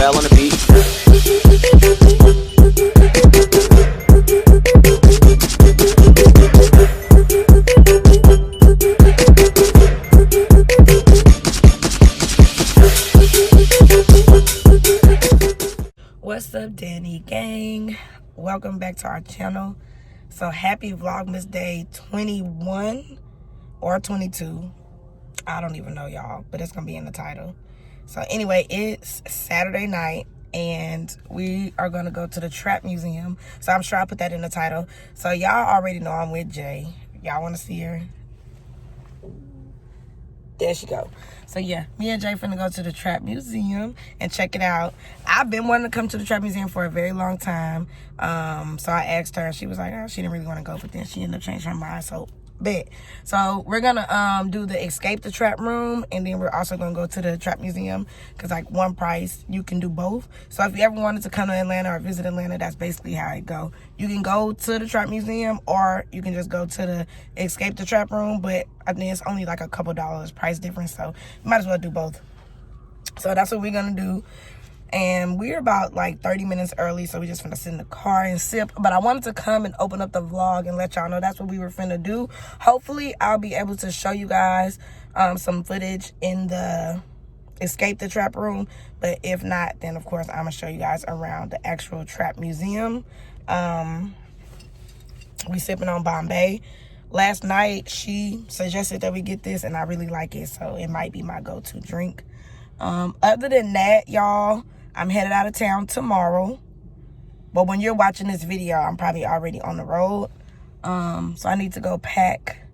freestyle on the beat. What's up, Danny gang? Welcome back to our channel. So happy Vlogmas Day 21 or 22. I don't even know, y'all, but it's gonna be in the title. So anyway, it's Saturday night and we are gonna go to the Trap Museum. So I'm sure I put that in the title. So y'all already know I'm with Jay. Y'all wanna see her? There she go. So yeah, me and Jay finna go to the Trap Museum and check it out. I've been wanting to come to the Trap Museum for a very long time. So I asked her and she was like, oh, she didn't really want to go, but then she ended up changing her mind, so bet. So we're gonna do the Escape the Trap room, and then we're also gonna go to the Trap Museum, because like one price, you can do both. So if you ever wanted to come to Atlanta or visit Atlanta, that's basically how it go. You can go to the Trap Museum or you can just go to the Escape the Trap room, but I think it's only like a couple dollars price difference, so you might as well do both. So that's what we're gonna do. And we're about like 30 minutes early, so we just finna sit in the car and sip. But I wanted to come and open up the vlog and let y'all know that's what we were finna do. Hopefully I'll be able to show you guys some footage in the Escape the Trap room, but if not, then of course I'm gonna show you guys around the actual Trap Museum. We sipping on Bombay. Last night she suggested that we get this and I really like it, so it might be my go-to drink. Other than that, y'all, I'm headed out of town tomorrow. But when you're watching this video, I'm probably already on the road. So I need to go pack.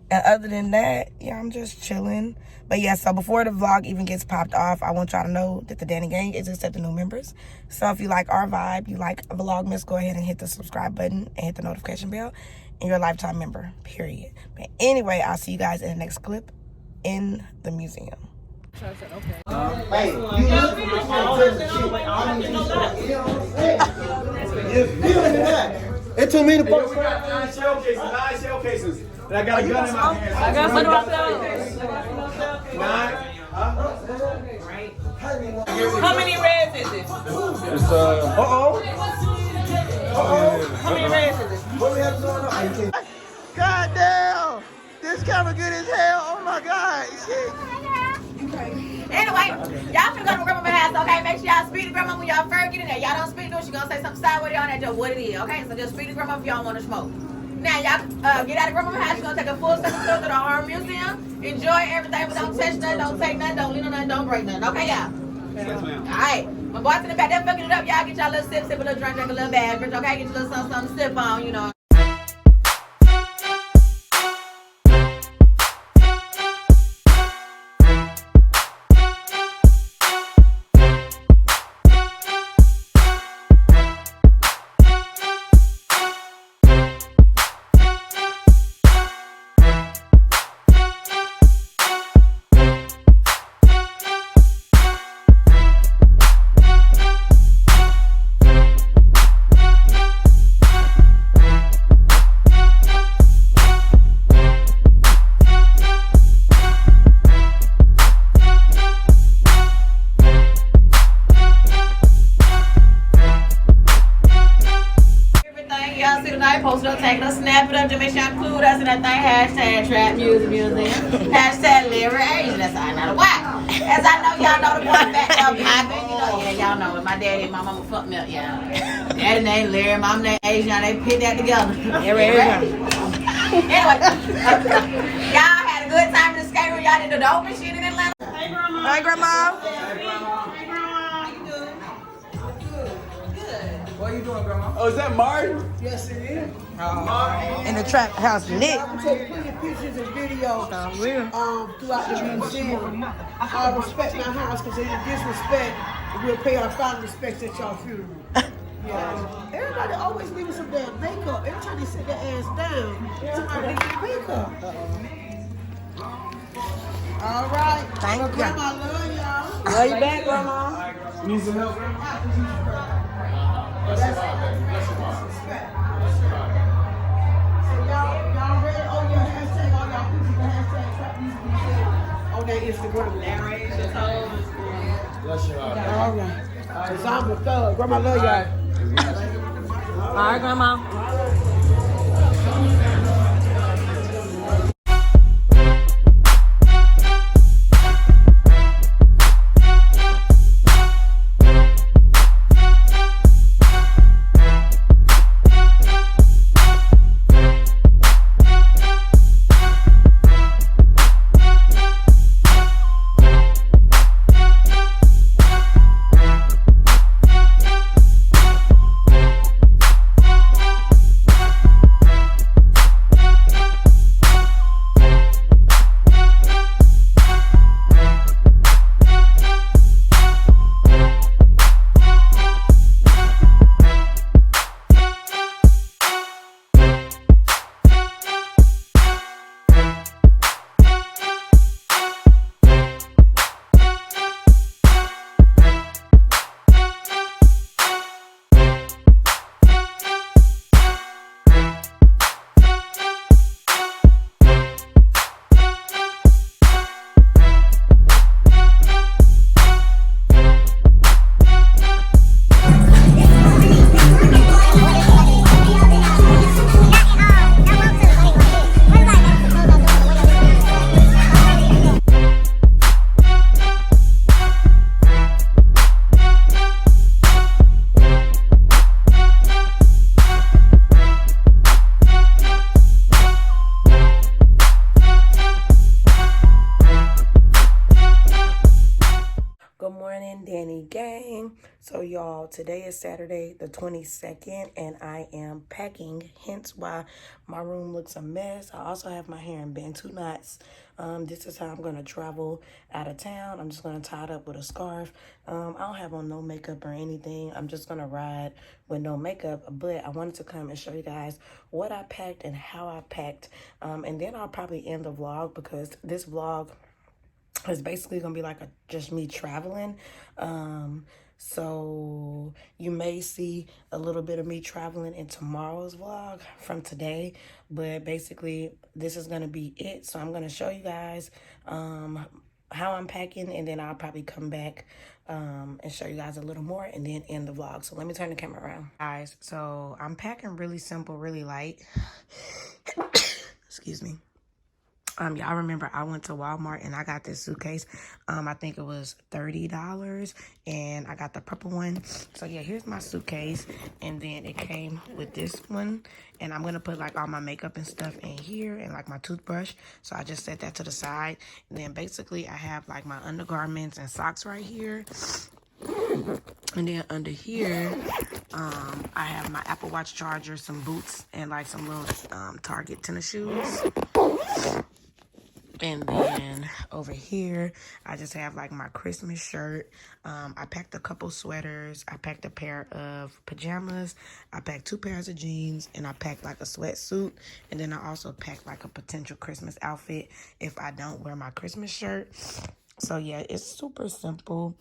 And other than that, yeah, I'm just chilling. But yeah, so before the vlog even gets popped off, I want y'all to know that the Danny Gang is accepting new members. So if you like our vibe, you like Vlogmas, go ahead and hit the subscribe button and hit the notification bell. And you're a lifetime member, period. But anyway, I'll see you guys in the next clip in the museum. It took me to post. We got 9 showcases. And I got a gun in my hand. I got one myself. 9. How many reds is it? It's How many reds is it? What we have going on? God damn! This camera good as hell. Oh my god! Shit. Anyway, y'all finna go to grandma's house, okay? Make sure y'all speak to grandma when y'all first get in there. Y'all don't speak to her, she gonna say something sideways on that, just what it is, okay? So just speak to grandma if y'all wanna smoke. Now, y'all get out of grandma's house, she's gonna take a full second tour to the Art Museum. Enjoy everything, but don't touch nothing, don't take nothing, don't lean on nothing, don't break nothing, okay, y'all? Yes, ma'am. Alright, my boys in the back, they're fucking it up, y'all. Get y'all a little sip, a little drink, a little beverage, okay? Get your little something to sip on, you know. Post it up, take it up, snap it up to make sure I include us in that thing. Hashtag Trap Music Museum. Hashtag Lyric Asian. That's all I know why. As I know y'all know the boy back up popping. You know, yeah, y'all know it. My daddy and my mama fucked me up, yeah. Daddy name Larry, mama name Asian. They put that together. Anyway, y'all had a good time in the skate room. Y'all did the dope and shit in Atlanta. Hey, Grandma. Hi, Grandma. What are you doing, Grandma? Oh, is that Martin? Yes, it is. In the Trap House lit. I'm gonna take plenty of pictures and videos throughout the museum. I respect my house because in disrespect, we'll pay our final respects at y'all funeral. Yeah. Everybody always leaving some damn makeup. Every time they sit their ass down, somebody leaves some makeup. All right. Thank you. Grandma, love y'all. Love you back, Grandma. You need some help, Grandma? That's disrespect. So y'all ready? Oh, your hashtag, all y'all pictures, the hashtag Trap Music Museum on their Instagram. Yes, you are. All right. Cause I'm the thug. Grandma love y'all. All right, Grandma. So y'all, today is Saturday the 22nd and I am packing, hence why my room looks a mess. I also have my hair in Bantu knots. This is how I'm going to travel out of town. I'm just going to tie it up with a scarf. I don't have on no makeup or anything. I'm just going to ride with no makeup, but I wanted to come and show you guys what I packed and how I packed. And then I'll probably end the vlog because this vlog is basically going to be like just me traveling. So you may see a little bit of me traveling in tomorrow's vlog from today, but basically this is going to be it. So I'm going to show you guys how I'm packing, and then I'll probably come back and show you guys a little more and then end the vlog. So let me turn the camera around. Guys, so I'm packing really simple, really light. Excuse me. Y'all remember I went to Walmart and I got this suitcase. I think it was $30 and I got the purple one. So yeah, here's my suitcase, and then it came with this one, and I'm gonna put like all my makeup and stuff in here and like my toothbrush. So I just set that to the side, and then basically I have like my undergarments and socks right here. And then under here, I have my Apple Watch charger, some boots, and like some little Target tennis shoes. And then over here, I just have like my Christmas shirt. I packed a couple sweaters. I packed a pair of pajamas. I packed 2 pairs of jeans, and I packed like a sweatsuit. And then I also packed like a potential Christmas outfit if I don't wear my Christmas shirt. So yeah, it's super simple.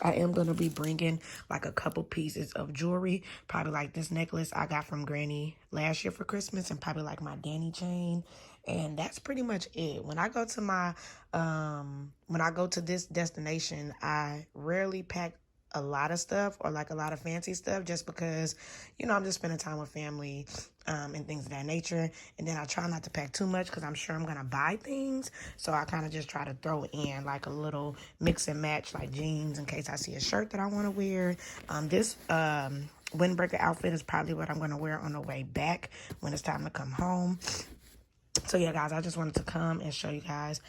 I am going to be bringing like a couple pieces of jewelry, probably like this necklace I got from Granny last year for Christmas, and probably like my Danny chain. And that's pretty much it. When I go to my, when I go to this destination, I rarely pack a lot of stuff or like a lot of fancy stuff, just because, you know, I'm just spending time with family and things of that nature. And then I try not to pack too much because I'm sure I'm going to buy things. So I kind of just try to throw in like a little mix and match, like jeans in case I see a shirt that I want to wear. This windbreaker outfit is probably what I'm going to wear on the way back when it's time to come home. So yeah, guys, I just wanted to come and show you guys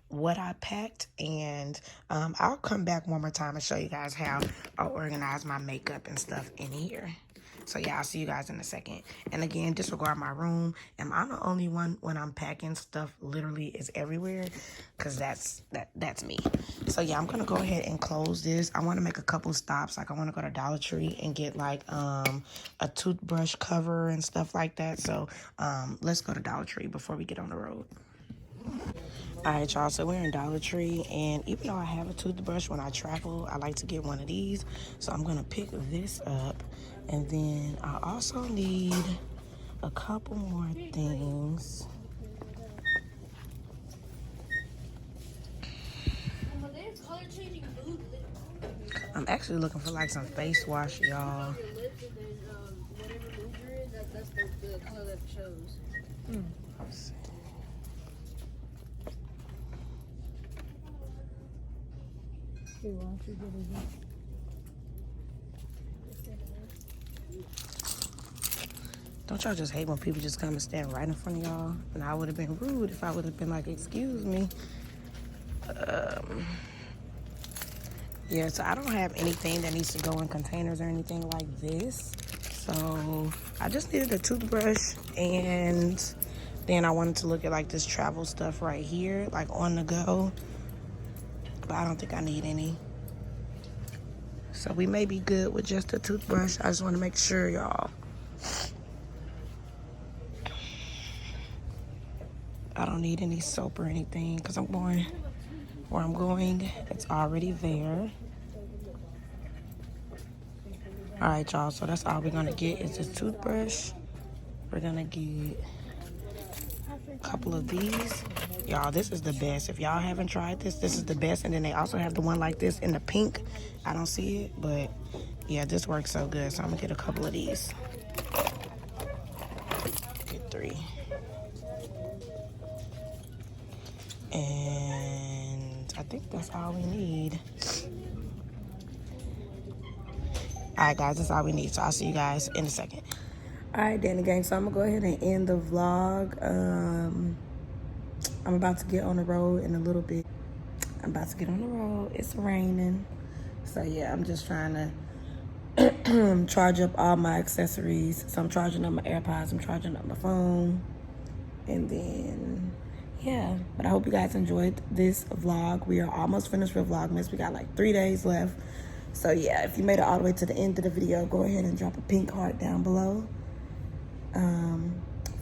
what I packed, and I'll come back one more time and show you guys how I organize my makeup and stuff in here. So yeah, I'll see you guys in a second. And again, disregard my room. Am I the only one when I'm packing stuff literally is everywhere? Because that's me. So yeah, I'm gonna go ahead and close this. I want to make a couple stops. Like I want to go to Dollar Tree and get like a toothbrush cover and stuff like that. So let's go to Dollar Tree before we get on the road. All right, y'all, so we're in Dollar Tree, and even though I have a toothbrush when I travel, I like to get one of these. So I'm gonna pick this up, and then I also need a couple more things. actually looking for like some face wash, y'all. That's the color that it shows. Let's see. Don't y'all just hate when people just come and stand right in front of y'all? And I would have been rude if I would have been like, excuse me. Yeah, so I don't have anything that needs to go in containers or anything like this. So I just needed a toothbrush, and then I wanted to look at like this travel stuff right here, like on the go. But I don't think I need any. So we may be good with just a toothbrush. I just want to make sure, y'all. I don't need any soap or anything because I'm going where I'm going. It's already there. All right, y'all. So that's all we're going to get is this toothbrush. We're going to get a couple of these. Y'all, this is the best. If y'all haven't tried this, this is the best. And then they also have the one like this in the pink. I don't see it, but yeah, this works so good. So I'm going to get a couple of these. Get 3. And I think that's all we need. All right, guys, that's all we need. So I'll see you guys in a second. All right, Danny gang. So I'm gonna go ahead and end the vlog. I'm about to get on the road in a little bit. It's raining. So yeah, I'm just trying to charge up all my accessories. So I'm charging up my AirPods. I'm charging up my phone. And then, yeah. But I hope you guys enjoyed this vlog. We are almost finished with Vlogmas. We got like 3 days left. So yeah, if you made it all the way to the end of the video, go ahead and drop a pink heart down below.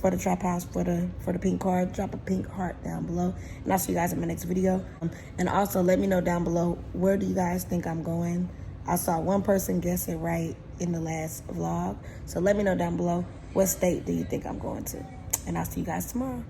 For the trap house, for the pink card, drop a pink heart down below. And I'll see you guys in my next video. And also let me know down below, where do you guys think I'm going? I saw one person guess it right in the last vlog. So let me know down below, what state do you think I'm going to? And I'll see you guys tomorrow.